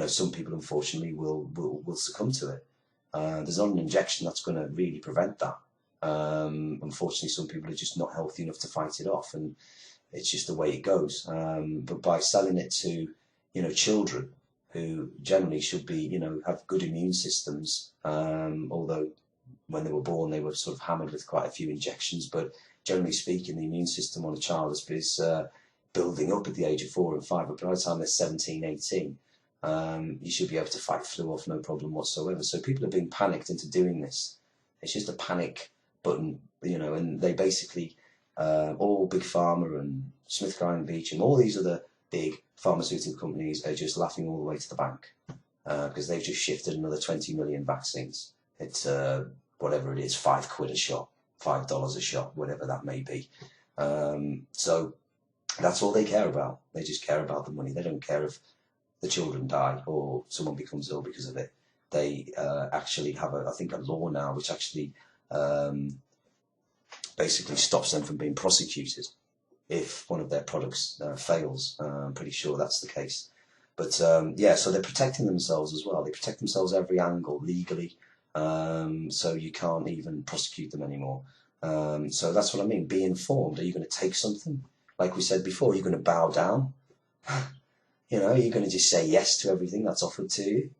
some people unfortunately will succumb to it. There's not an injection that's going to really prevent that. Unfortunately, some people are just not healthy enough to fight it off, and it's just the way it goes. But by selling it to children who generally should be have good immune systems, although when they were born they were sort of hammered with quite a few injections, but generally speaking the immune system on a child is building up at the age of 4 and 5, but by the time they're 17, 18, you should be able to fight flu off no problem whatsoever. So people are being panicked into doing this. It's just a panic button, and they basically, all Big Pharma and SmithKline Beecham, all these other big pharmaceutical companies are just laughing all the way to the bank, because they've just shifted another 20 million vaccines. It's whatever it is, £5 a shot, $5 a shot, whatever that may be. So that's all they care about. They just care about the money. They don't care if the children die or someone becomes ill because of it. They actually have I think a law now which actually basically stops them from being prosecuted if one of their products fails. I'm pretty sure that's the case. But so they're protecting themselves as well. They protect themselves every angle legally, so you can't even prosecute them anymore. So that's what I mean. Be informed. Are you going to take something? Like we said before, you're going to bow down. You're going to just say yes to everything that's offered to you.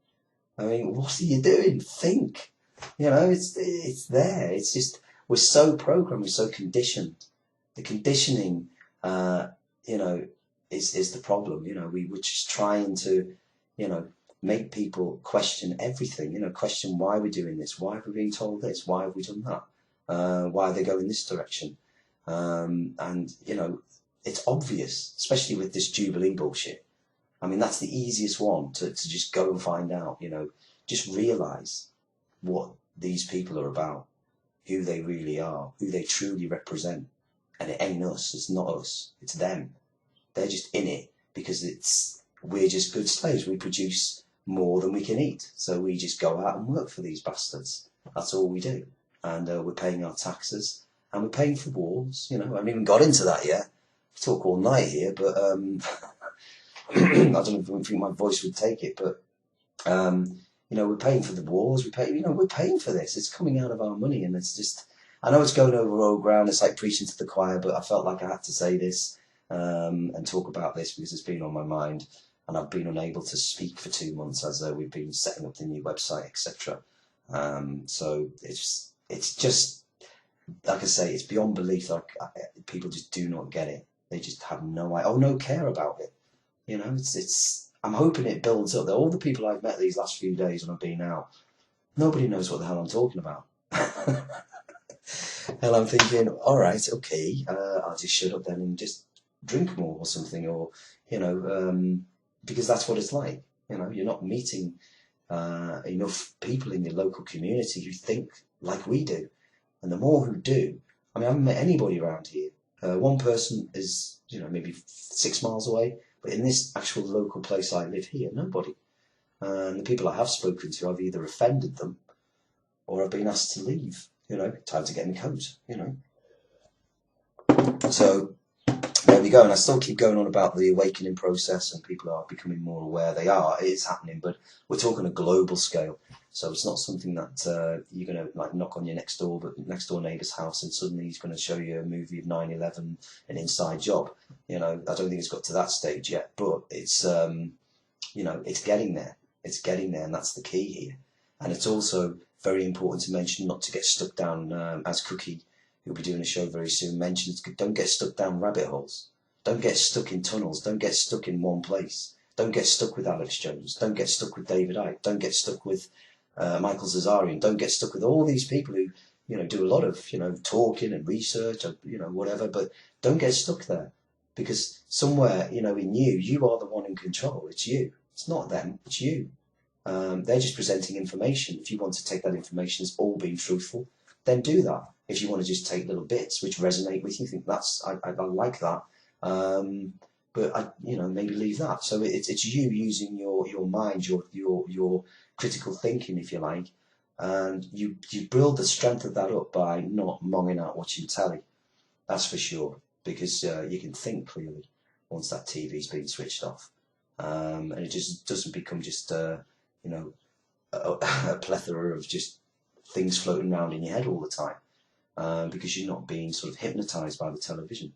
I mean, what are you doing? Think. It's there. It's just, we're so programmed, we're so conditioned. The conditioning, is the problem. We're just trying to, make people question everything. Question why we're doing this. Why have we been told this? Why have we done that? Why are they going this direction? And it's obvious, especially with this Jubilee bullshit. I mean, that's the easiest one to just go and find out, just realise what these people are about, who they really are, who they truly represent. And it ain't us, it's not us, it's them. They're just in it because we're just good slaves. We produce more than we can eat. So we just go out and work for these bastards. That's all we do. And we're paying our taxes and we're paying for wars. I haven't even got into that yet. I talk all night here, but I don't think my voice would take it, but we're paying for the wars. We're paying for this. It's coming out of our money, and it's just. I know it's going over old ground. It's like preaching to the choir, but I felt like I had to say this and talk about this because it's been on my mind, and I've been unable to speak for 2 months as we've been setting up the new website, etc. So it's just like I say, it's beyond belief. Like people just do not get it. They just have no care about it. I'm hoping it builds up. All the people I've met these last few days when I've been out, nobody knows what the hell I'm talking about. And I'm thinking, all right, okay, I'll just shut up then and just drink more or something, or because that's what it's like. You're not meeting enough people in your local community who think like we do, and the more who do, I mean, I haven't met anybody around here. One person is maybe 6 miles away. But in this actual local place I live here, nobody. And the people I have spoken to, I've either offended them or I've been asked to leave. Time to get in the coat, So there we go. And I still keep going on about the awakening process, and people are becoming more aware. It is happening, but we're talking a global scale. So it's not something that you're going to like knock on your next door neighbour's house and suddenly he's going to show you a movie of 9/11, an inside job. I don't think it's got to that stage yet, but it's it's getting there. It's getting there, and that's the key here. And it's also very important to mention not to get stuck down, as Cookie, who'll be doing a show very soon, mentions. Don't get stuck down rabbit holes. Don't get stuck in tunnels. Don't get stuck in one place. Don't get stuck with Alex Jones. Don't get stuck with David Icke. Don't get stuck with Michael Zazarian. Don't get stuck with all these people who, do a lot of, talking and research, or, whatever. But don't get stuck there, because somewhere, in you are the one in control. It's you. It's not them. It's you. They're just presenting information. If you want to take that information as all being truthful, then do that. If you want to just take little bits which resonate with you, think I like that. But maybe leave that. So it's you using your mind, your critical thinking, if you like, and you build the strength of that up by not monging out watching telly. That's for sure, because you can think clearly once that TV's been switched off, and it just doesn't become just a plethora of just things floating around in your head all the time, because you're not being sort of hypnotized by the television.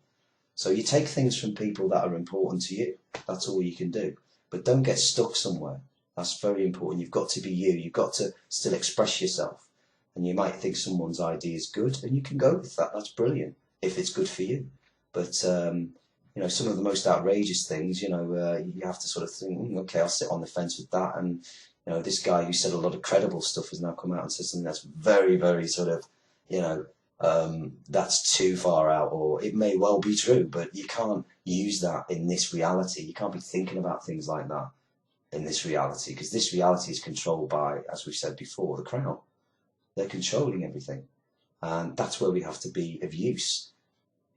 So you take things from people that are important to you. That's all you can do. But don't get stuck somewhere. That's very important. You've got to be you. You've got to still express yourself. And you might think someone's idea is good, and you can go with that. That's brilliant if it's good for you. But some of the most outrageous things, you have to sort of think, okay, I'll sit on the fence with that. And this guy who said a lot of credible stuff has now come out and said something that's very, very sort of, that's too far out, or it may well be true, but you can't use that in this reality. You can't be thinking about things like that in this reality, because this reality is controlled by, as we've said before, the Crown. They're controlling everything, and that's where we have to be of use.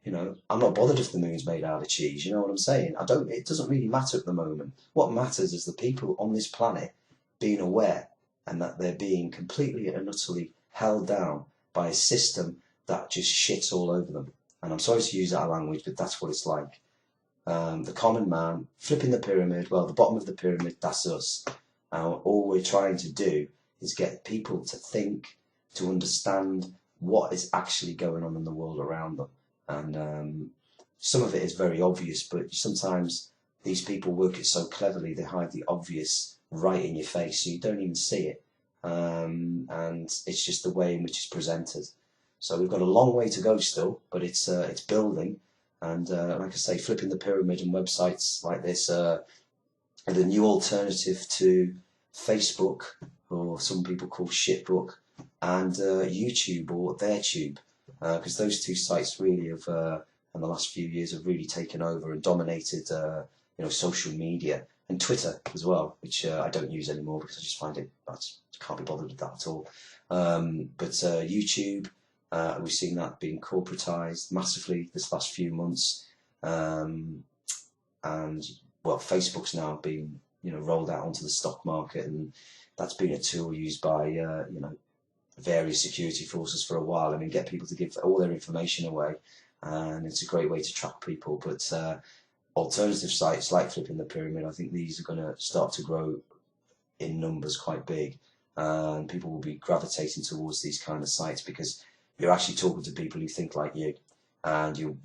I'm not bothered if the moon's made out of cheese. You know what I'm saying? It doesn't really matter at the moment. What matters is the people on this planet being aware, and that they're being completely and utterly held down by a system that just shits all over them. And I'm sorry to use that language, but that's what it's like. The common man, flipping the pyramid, well, the bottom of the pyramid, that's us. All we're trying to do is get people to think, to understand what is actually going on in the world around them. And some of it is very obvious, but sometimes these people work it so cleverly, they hide the obvious right in your face, so you don't even see it. And it's just the way in which it's presented. So we've got a long way to go still, but it's building. And like I say, flipping the pyramid and websites like this are the new alternative to Facebook, or some people call Shitbook, and YouTube or TheirTube, because those two sites really have, in the last few years, have really taken over and dominated, social media, and Twitter as well, which I don't use anymore because I just find I can't be bothered with that at all. But YouTube, we've seen that being corporatized massively this last few months, and well, Facebook's now being rolled out onto the stock market, and that's been a tool used by various security forces for a while. I mean, get people to give all their information away, and it's a great way to track people. But alternative sites like Flipping the Pyramid, I think these are going to start to grow in numbers quite big, and people will be gravitating towards these kind of sites because you're actually talking to people who think like you, and you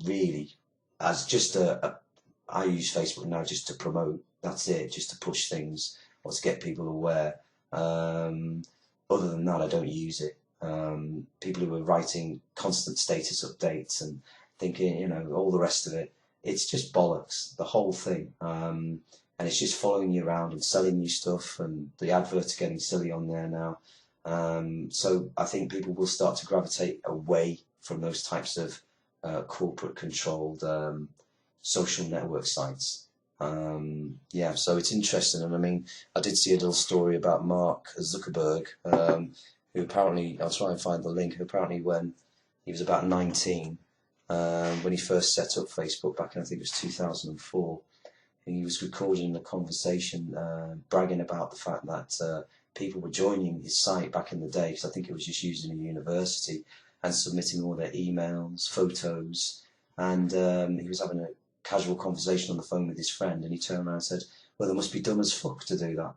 really, as just I use Facebook now just to promote. That's it, just to push things or to get people aware. Other than that, I don't use it. People who are writing constant status updates and thinking, all the rest of it, it's just bollocks, the whole thing. And it's just following you around and selling you stuff, and the adverts are getting silly on there now. So I think people will start to gravitate away from those types of corporate controlled social network sites. So it's interesting. And I mean, I did see a little story about Mark Zuckerberg, who apparently, I'll try and find the link, who apparently when he was about 19, when he first set up Facebook back in, I think it was 2004, he was recording a conversation bragging about the fact that people were joining his site back in the day, because I think it was just used in a university, and submitting all their emails, photos, and he was having a casual conversation on the phone with his friend, and he turned around and said, well, they must be dumb as fuck to do that.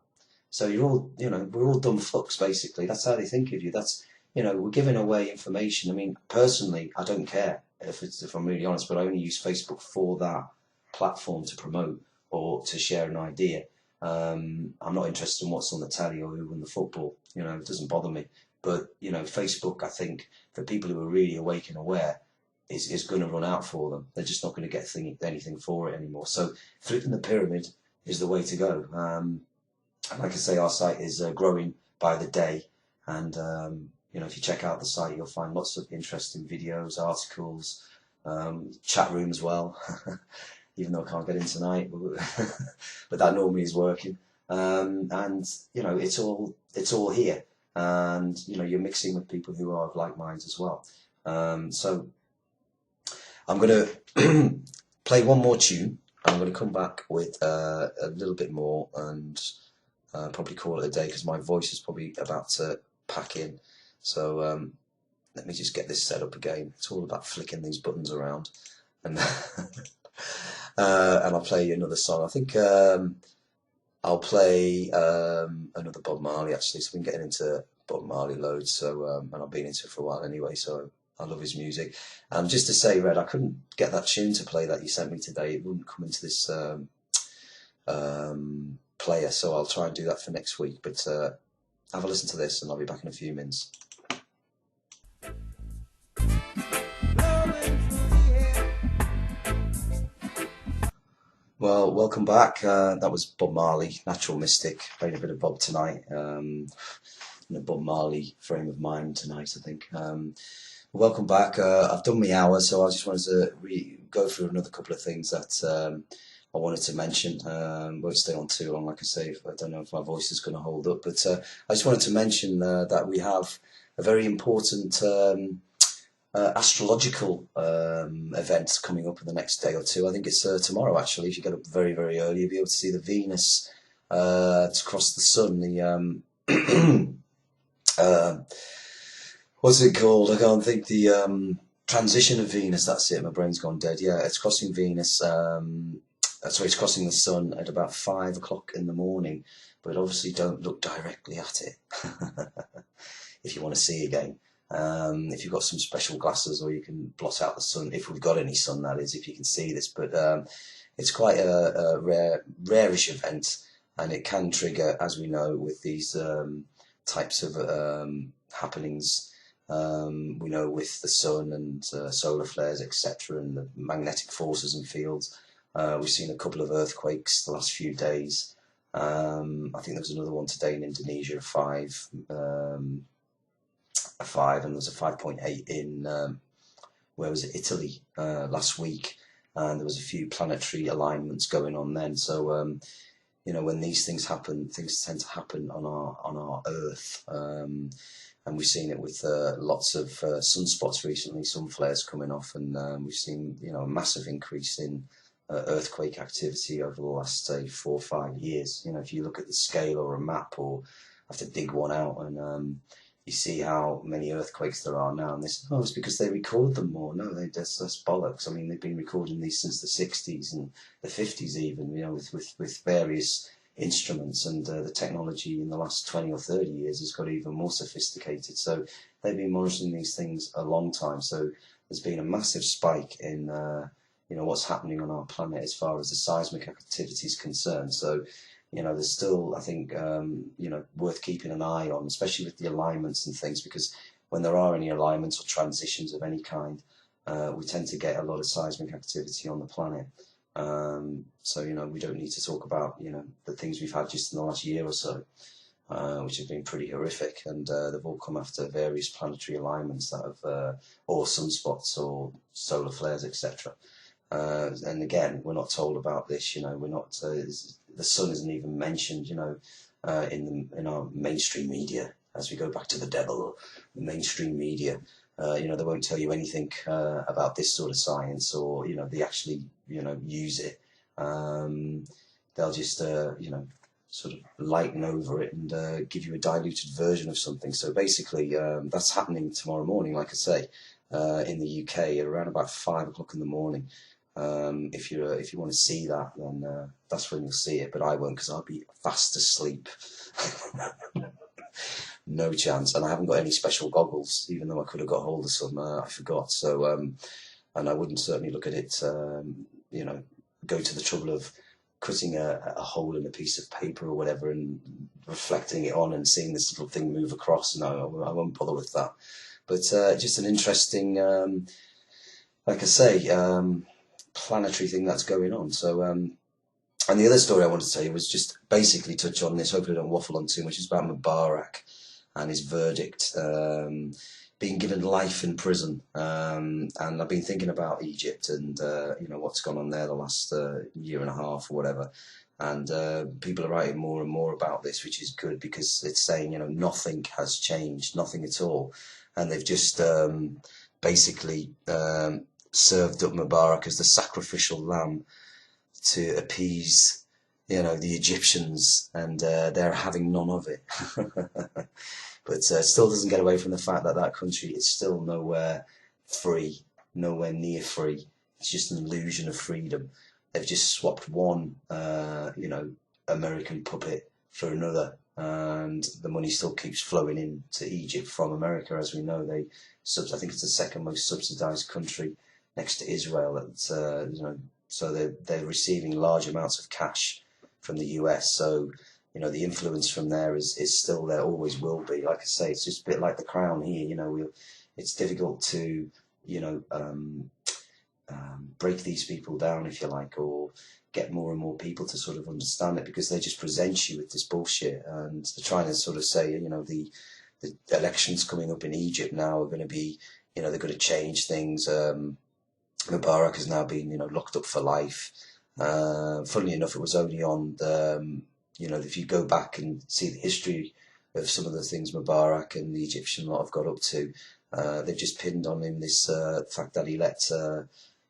So you're all, we're all dumb fucks, basically. That's how they think of you. That's, we're giving away information. I mean, personally, I don't care if I'm really honest, but I only use Facebook for that platform to promote or to share an idea. I'm not interested in what's on the telly or who won the football. It doesn't bother me. But, Facebook, I think, for people who are really awake and aware, is going to run out for them. They're just not going to get anything for it anymore. So Flipping the Pyramid is the way to go. Like I say, our site is growing by the day, and you know, if you check out the site, you'll find lots of interesting videos, articles, chat room as well. Even though I can't get in tonight, but that normally is working. And you know, it's all here, and you know, you're mixing with people who are of like minds as well. So I'm going to play one more tune. I'm going to come back with a little bit more, and probably call it a day, because my voice is probably about to pack in. So let me just get this set up again. It's all about flicking these buttons around, and and I'll play another song. I think I'll play another Bob Marley, actually. So we've been getting into Bob Marley loads. So and I've been into it for a while anyway. So I love his music. Just to say, Red, I couldn't get that tune to play that you sent me today. It wouldn't come into this player. So I'll try and do that for next week. But have a listen to this, and I'll be back in a few minutes. Well, welcome back. That was Bob Marley, Natural Mystic. Played a bit of Bob tonight. In a Bob Marley frame of mind tonight, I think. Welcome back. I've done my hour, so I just wanted to go through another couple of things that I wanted to mention. Won't stay on too long, like I say. I don't know if my voice is going to hold up, but I just wanted to mention that we have a very important astrological event coming up in the next day or two. I think it's tomorrow, actually. If you get up very, very early, you'll be able to see the Venus across the sun. The what's it called? I can't think. The transition of Venus. That's it. My brain's gone dead. Yeah, it's crossing Venus. Sorry, it's crossing the sun at about 5 o'clock in the morning. But obviously, don't look directly at it if you want to see again. If you've got some special glasses, or you can blot out the sun, if we've got any sun, that is, if you can see this. But it's quite a rarish event, and it can trigger, as we know, with these types of happenings. We know with the sun and solar flares, etc., and the magnetic forces and fields. We've seen a couple of earthquakes the last few days. I think there was another one today in Indonesia, 5. A 5, and there was a 5.8 in where was it, Italy, last week, and there was a few planetary alignments going on then. So you know, when these things happen, things tend to happen on our Earth, and we've seen it with lots of sunspots recently, sun flares coming off, and we've seen, you know, a massive increase in earthquake activity over the last, say, 4 or 5 years. You know, if you look at the scale or a map, or have to dig one out, and you see how many earthquakes there are now, and this, oh, it's because they record them more. No, that's bollocks. I mean, they've been recording these since the 60s and the 50s even, you know, with various instruments, and the technology in the last 20 or 30 years has got even more sophisticated. So they've been monitoring these things a long time. So there's been a massive spike in you know, what's happening on our planet as far as the seismic activity is concerned. So, you know, there's still, I think, you know, worth keeping an eye on, especially with the alignments and things, because when there are any alignments or transitions of any kind, we tend to get a lot of seismic activity on the planet. So, you know, we don't need to talk about, you know, the things we've had just in the last year or so, which have been pretty horrific, and they've all come after various planetary alignments that have, or sunspots or solar flares, etc. And again, we're not told about this, you know, we're not, the sun isn't even mentioned, you know, in our mainstream media, as we go back to the devil, the mainstream media. You know, they won't tell you anything about this sort of science, or, you know, they actually, you know, use it. They'll just, you know, sort of lighten over it and give you a diluted version of something. So basically, that's happening tomorrow morning, like I say, in the UK at around about 5 o'clock in the morning. If you want to see that, then that's when you'll see it, but I won't, because I'll be fast asleep. No chance. And I haven't got any special goggles, even though I could have got hold of some. I forgot. So and I wouldn't certainly look at it, you know, go to the trouble of cutting a hole in a piece of paper or whatever and reflecting it on and seeing this little thing move across. No, I won't bother with that. But just an interesting, like I say, planetary thing that's going on. So And the other story I wanted to tell you was just basically touch on this. Hopefully, I don't waffle on too much. It's about Mubarak and his verdict, being given life in prison. And I've been thinking about Egypt and what's gone on there the last year and a half or whatever. And people are writing more and more about this, which is good, because it's saying nothing has changed, nothing at all, and they've just basically served up Mubarak as the sacrificial lamb to appease the Egyptians, and they're having none of it. But it still doesn't get away from the fact that that country is still nowhere free, nowhere near free. It's just an illusion of freedom. They've just swapped one, American puppet for another, and the money still keeps flowing in to Egypt from America. As we know, I think it's the second most subsidized country next to Israel. So they're receiving large amounts of cash from the US. So the influence from there is still there, always will be. Like I say, it's just a bit like the Crown here. It's difficult to break these people down, if you like, or get more and more people to sort of understand it, because they just present you with this bullshit, and they're trying to sort of say, the elections coming up in Egypt now are going to be, they're going to change things. Mubarak has now been, locked up for life. Funnily enough, it was only on the, if you go back and see the history of some of the things Mubarak and the Egyptian lot have got up to, they've just pinned on him this fact that he let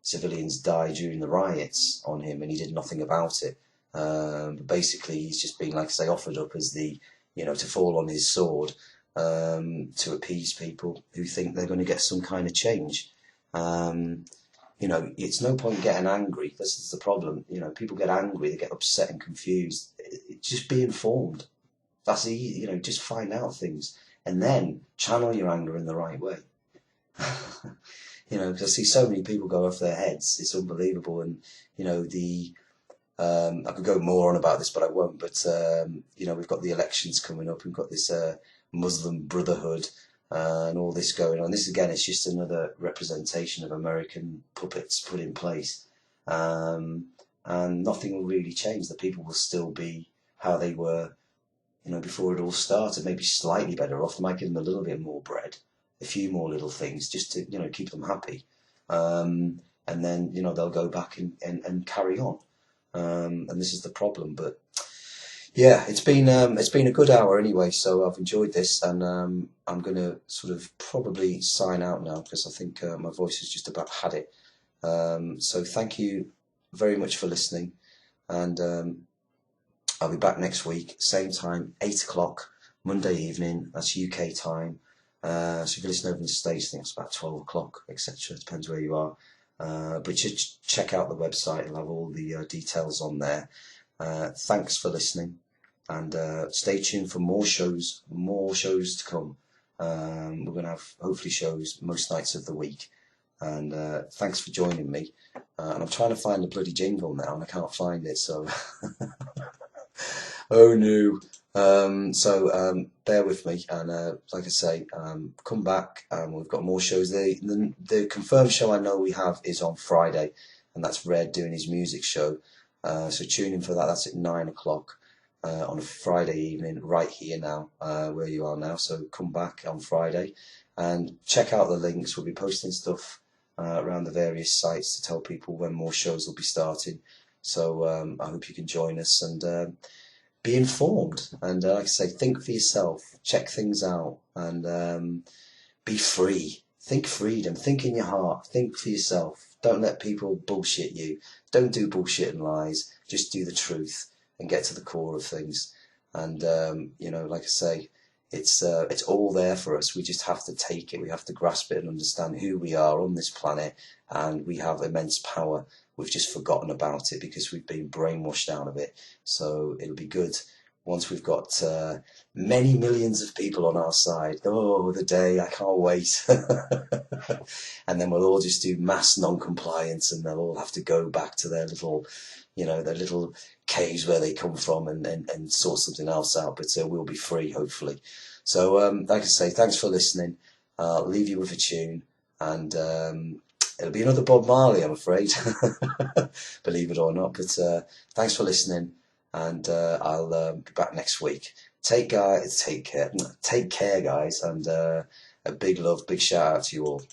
civilians die during the riots on him, and he did nothing about it. But basically, he's just been, like I say, offered up as the, to fall on his sword, to appease people who think they're going to get some kind of change. It's no point getting angry. This is the problem. People get angry, they get upset and confused. Just be informed. That's easy. Just find out things and then channel your anger in the right way. Because I see so many people go off their heads. It's unbelievable. And I could go more on about this, but I won't. But we've got the elections coming up. We've got this Muslim Brotherhood. And all this going on. This again is just another representation of American puppets put in place, and nothing will really change. The people will still be how they were, before it all started. Maybe slightly better off. They might give them a little bit more bread, a few more little things, just to keep them happy, and then they'll go back and carry on. And this is the problem, but. Yeah, it's been a good hour anyway, so I've enjoyed this, and I'm going to sort of probably sign out now, because I think my voice has just about had it. So thank you very much for listening, and I'll be back next week, same time, 8 o'clock, Monday evening, that's UK time. So if you listen over in the States, I think it's about 12 o'clock, etc. Depends where you are. But just check out the website, it'll have all the details on there. Thanks for listening, and stay tuned for more shows to come. We're going to have hopefully shows most nights of the week, and thanks for joining me. And I'm trying to find the bloody jingle now, and I can't find it, so oh no. Bear with me, and like I say, come back, and we've got more shows. The confirmed show I know we have is on Friday, and that's Red doing his music show. So tune in for that. That's at 9 o'clock on a Friday evening, right here now, where you are now. So come back on Friday and check out the links. We'll be posting stuff around the various sites to tell people when more shows will be starting. So I hope you can join us and be informed. And like I say, think for yourself, check things out, and be free. Think freedom. Think in your heart. Think for yourself. Don't let people bullshit you. Don't do bullshit and lies. Just do the truth and get to the core of things. And like I say, it's all there for us. We just have to take it. We have to grasp it and understand who we are on this planet, and we have immense power. We've just forgotten about it because we've been brainwashed out of it. So it'll be good once we've got many millions of people on our side. Oh, the day, I can't wait. And then we'll all just do mass non-compliance, and they'll all have to go back to their little, their little caves where they come from, and sort something else out. But we'll be free, hopefully. So, like I say, thanks for listening. I'll leave you with a tune, and it'll be another Bob Marley, I'm afraid, believe it or not. But thanks for listening, and I'll be back next week. Take care, guys, and a big love, big shout out to you all.